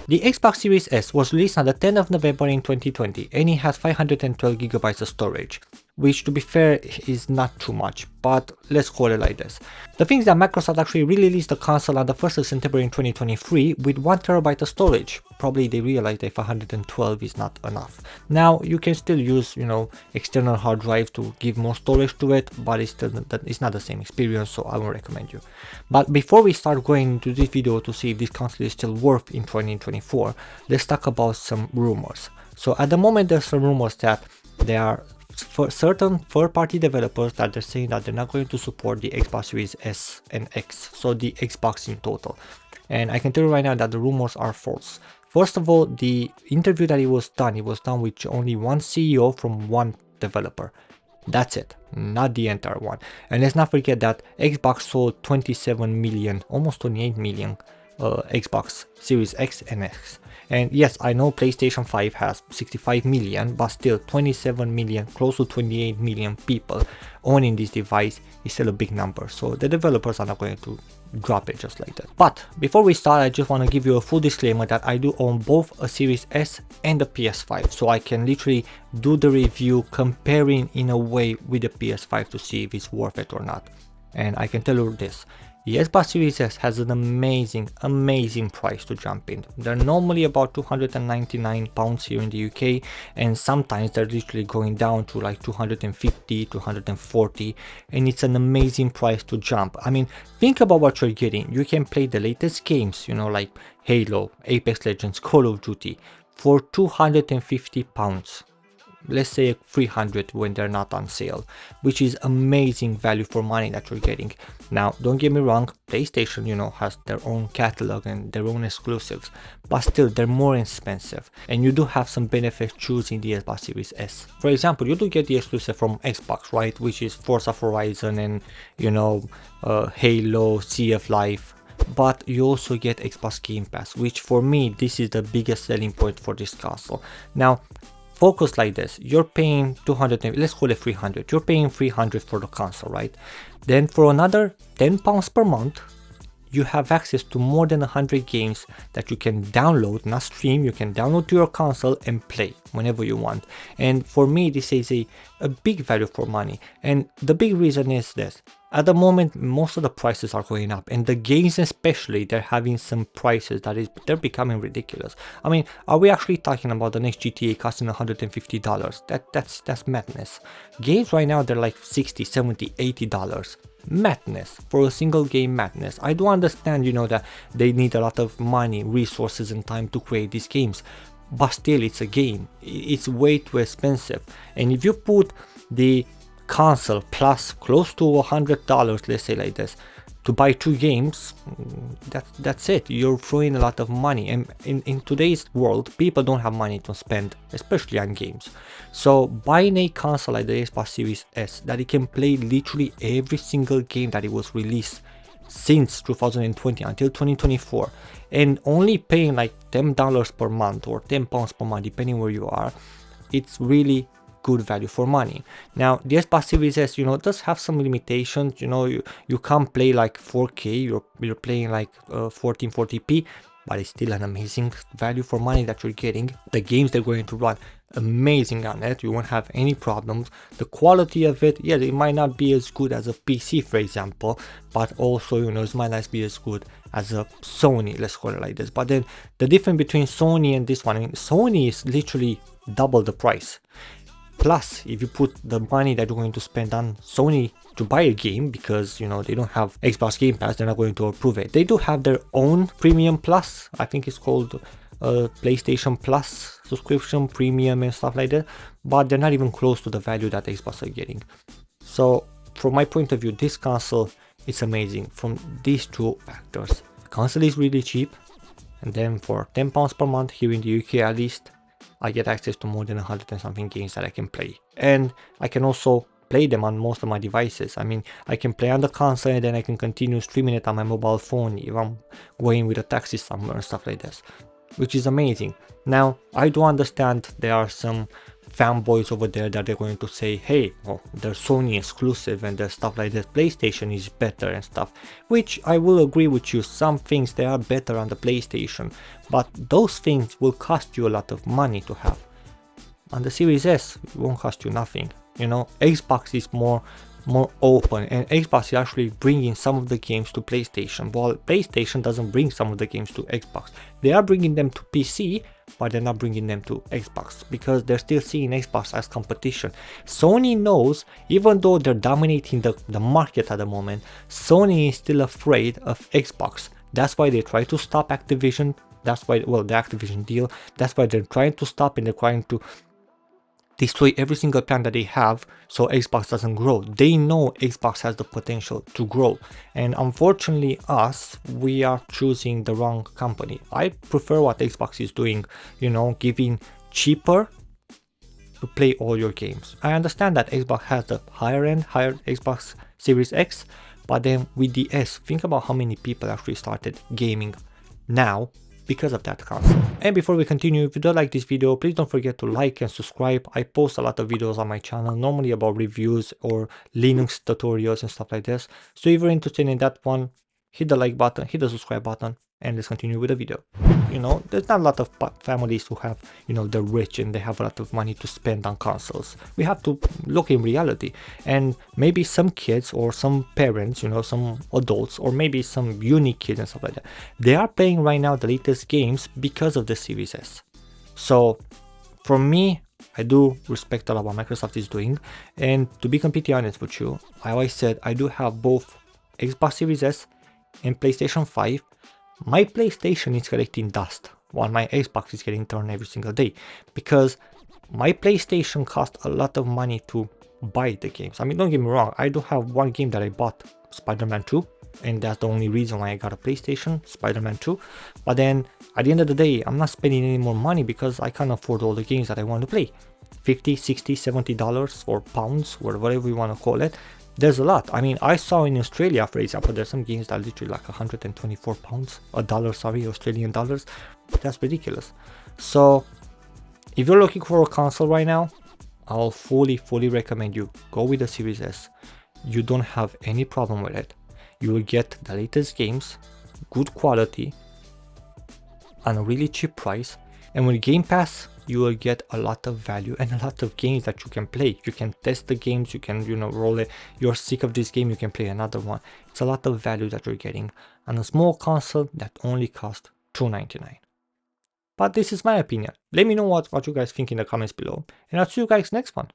The Xbox Series S was released on the 10th of November in 2020 and it has 512GB of storage, which to be fair is not too much, but let's call it like this. The thing is that Microsoft actually released the console on the 1st of September in 2023 with 1TB of storage. Probably they realized that 512 is not enough. Now you can still use, external hard drive to give more storage to it, but it's not the same experience, so I won't recommend you. But before we start going into this video to see if this console is still worth in 2024, let's talk about some rumors. So at the moment there's some rumors that there are certain third-party developers that they're saying that they're not going to support the Xbox Series S and X, so the Xbox in total. And I can tell you right now that the rumors are false. First of all, the interview that it was done with only one CEO from one developer. That's it, not the entire one. And let's not forget that Xbox sold 27 million, almost 28 million Xbox Series X and X. And yes, I know PlayStation 5 has 65 million, but still 27 million, close to 28 million people owning this device is still a big number. So the developers are not going to drop it just like that. But before we start, I just want to give you a full disclaimer that I do own both a Series S and a PS5. So I can literally do the review comparing in a way with the PS5 to see if it's worth it or not. And I can tell you this. The Xbox Series S has an amazing price to jump in. They're normally about £299 here in the UK, and sometimes they're literally going down to like 250, 240, and it's an amazing price to jump. I mean, think about what you're getting. You can play the latest games, like Halo, Apex Legends, Call of Duty for £250. Let's say 300 when they're not on sale, which is amazing value for money that you're getting. Now don't get me wrong, PlayStation has their own catalog and their own exclusives, but still they're more expensive, and you do have some benefits choosing the Xbox Series S. For example, you do get the exclusive from Xbox, right, which is Forza Horizon and Halo, Sea of Life. But you also get Xbox Game Pass, which for me this is the biggest selling point for this console. Now focus like this, you're paying 200, let's call it 300, you're paying 300 for the console, right? Then for another £10 per month, you have access to more than 100 games that you can download, not stream, you can download to your console and play whenever you want. And for me, this is a big value for money. And the big reason is this. At the moment, most of the prices are going up, and the games especially, they're having some prices they're becoming ridiculous. I mean, are we actually talking about the next GTA costing $150? That's madness. Games right now, they're like $60, $70, $80. Madness for a single game, madness. I do understand, that they need a lot of money, resources and time to create these games, but still it's a game. It's way too expensive. And if you put the console plus close to $100, let's say like this, to buy 2 games, that's it. You're throwing a lot of money, and in today's world people don't have money to spend, especially on games. So buying a console like the Xbox Series S that it can play literally every single game that it was released since 2020 until 2024, and only paying like $10 per month or £10 per month depending where you are, it's really good value for money. Now the Xbox Series S does have some limitations. You can't play like 4K, you're playing like 1440p, but it's still an amazing value for money that you're getting. The games they're going to run amazing on it, you won't have any problems. The quality of it, yeah, it might not be as good as a PC, for example, but also it might not be as good as a Sony, let's call it like this. But then the difference between Sony and this one, Sony is literally double the price. Plus, if you put the money that you're going to spend on Sony to buy a game, because they don't have Xbox Game Pass, they're not going to approve it. They do have their own Premium Plus, I think it's called PlayStation Plus subscription, Premium and stuff like that, but they're not even close to the value that Xbox are getting. So from my point of view, this console is amazing from these two factors. The console is really cheap, and then for £10 per month here in the UK at least, I get access to more than 100 and something games that I can play, and I can also play them on most of my devices. I mean, I can play on the console and then I can continue streaming it on my mobile phone if I'm going with a taxi somewhere and stuff like this, which is amazing. Now, I do understand there are some fanboys over there that they're going to say, hey, well, they're Sony exclusive and there's stuff like this, PlayStation is better and stuff, which I will agree with you, some things they are better on the PlayStation, but those things will cost you a lot of money to have. On the Series S, it won't cost you nothing. You know, Xbox is more open, and Xbox is actually bringing some of the games to PlayStation, while PlayStation doesn't bring some of the games to Xbox. They are bringing them to PC, but they're not bringing them to Xbox because they're still seeing Xbox as competition. Sony knows, even though they're dominating the market at the moment, Sony is still afraid of Xbox. That's why they try to stop Activision. That's why, well, the Activision deal, that's why they're trying to stop, and they're trying to destroy every single plan that they have so Xbox doesn't grow. They know Xbox has the potential to grow, and unfortunately us, we are choosing the wrong company. I prefer what Xbox is doing, you know, giving cheaper to play all your games. I understand that Xbox has the higher Xbox Series X, but then with the S, think about how many people actually started gaming now because of that console. And before we continue, if you do like this video, please don't forget to like and subscribe. I post a lot of videos on my channel, normally about reviews or Linux tutorials and stuff like this. So if you're interested in that one, hit the like button, hit the subscribe button, and let's continue with the video. You know, there's not a lot of families who have, you know, they're rich and they have a lot of money to spend on consoles. We have to look in reality, and maybe some kids or some parents, you know, some adults, or maybe some unique kids and stuff like that, they are playing right now the latest games because of the Series S. So for me, I do respect a lot what Microsoft is doing, and to be completely honest with you, I always said I do have both Xbox Series S and PlayStation 5. My PlayStation is collecting dust while my Xbox is getting turned every single day, because my PlayStation cost a lot of money to buy the games. I mean, don't get me wrong, I do have one game that I bought, Spider-Man 2, and that's the only reason why I got a PlayStation, Spider-Man 2. But then at the end of the day, I'm not spending any more money because I can't afford all the games that I want to play. $50, $60, $70 or pounds, or whatever you want to call it. There's a lot. I mean, I saw in Australia, for example, there's some games that are literally like 124 pounds, a dollar, sorry, Australian dollars. That's ridiculous. So if you're looking for a console right now, I'll fully recommend you go with the Series S. You don't have any problem with it. You will get the latest games, good quality, on a really cheap price, and with Game Pass, you will get a lot of value and a lot of games that you can play. You can test the games, you can, you know, roll it. You're sick of this game, you can play another one. It's a lot of value that you're getting on a small console that only costs $299. But this is my opinion. Let me know what you guys think in the comments below, and I'll see you guys next one.